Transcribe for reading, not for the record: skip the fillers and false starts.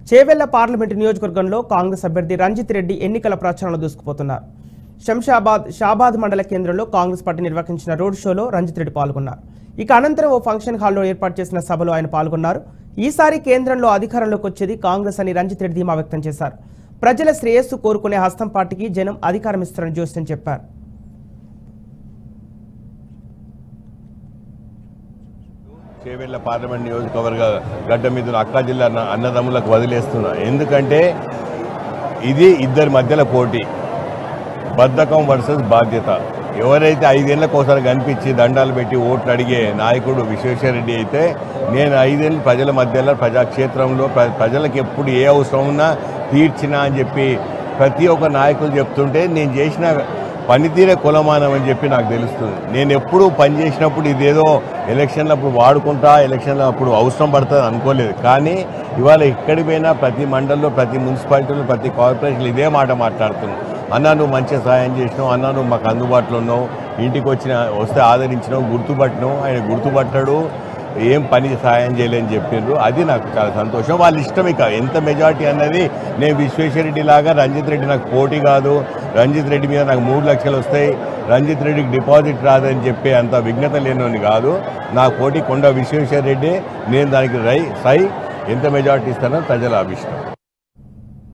Chevella parliament నియోజకవర్గంలో కాంగ్రెస్ అభ్యర్థి రంజిత్ రెడ్డి ఎన్నికల ప్రచారంలో దూసుకుపోతున్నారు. షాబాద్ మండల కేంద్రంలో కాంగ్రెస్ పార్టీ నిర్వహించిన రోడ్ షోలో రంజిత్ రెడ్డి పాల్గొన్నారు. ఇక అనంతరం ఓ ఫంక్షన్ హాల్లో ఏర్పాటు చేసిన సభలో ఆయన పాల్గొన్నారు. ఈసారి కేంద్రంలో అధికారంలోకి వచ్చేది కాంగ్రెస్ అని రంజిత్ రెడ్డి ధీమా వ్యక్తం చేశారు. ప్రజల శ్రేయస్సు కోరుకునే హస్తం పార్టీకి జనం అధికారం ఇస్తారని జోస్యం చెప్పారు. చేవెళ్ల పార్లమెంట్ నియోజకవర్గ గడ్డ మీద అక్కా జిల్లా అన్నదమ్ములకు వదిలేస్తున్నా. ఎందుకంటే ఇది ఇద్దరి మధ్యలో పోటీ, బద్ధకం వర్సెస్ బాధ్యత. ఎవరైతే 5 ఏళ్ళకు ఒకసారి కనిపించి దండాలు పెట్టి ఓట్లు అడిగే నాయకుడు విశ్వేశ్వరరెడ్డి అయితే, నేను 5 ఏళ్ళు ప్రజల మధ్యలో ప్రజాక్షేత్రంలో ప్రజలకు ఎప్పుడు ఏ అవసరం ఉన్నా తీర్చినా అని చెప్పి ప్రతి ఒక్క నాయకులు చెప్తుంటే, నేను చేసిన పనితీరే కులమానం అని చెప్పి నాకు తెలుస్తుంది. నేను ఎప్పుడు పని చేసినప్పుడు ఇదేదో ఎలక్షన్లప్పుడు వాడుకుంటా, ఎలక్షన్ల అప్పుడు అవసరం పడుతుంది అనుకోలేదు. కానీ ఇవాళ ఎక్కడికి పోయినా ప్రతి మండలంలో, ప్రతి మున్సిపాలిటీలో, ప్రతి కార్పొరేషన్లో ఇదే మాట మాట్లాడుతున్నాను. అన్నా నువ్వు మంచిగా సహాయం చేసినావు, అన్నా నువ్వు మాకు అందుబాటులో ఉన్నావు, ఇంటికి వస్తే ఆదరించినావు, గుర్తుపట్టినావు. ఆయన గుర్తుపట్టాడు, ఏం పని సహాయం చేయలేని చెప్పిండ్రు. అది నాకు చాలా సంతోషం. వాళ్ళ ఇష్టం. ఇక ఎంత మెజార్టీ అన్నది, నేను విశ్వేశ్వరరెడ్డి లాగా రంజిత్ రెడ్డి నాకు పోటీ కాదు, రంజిత్ రెడ్డి మీద నాకు 3 లక్షలు వస్తాయి, రంజిత్ రెడ్డికి డిపాజిట్ రాదని చెప్పే అంత విఘ్నత లేనివాడిని కాదు. నా పోటీ కొండ విశ్వేశ్వరరెడ్డి. నేను దానికి ఎంత మెజార్టీ ఇస్తానో ప్రజల అభిష్టం.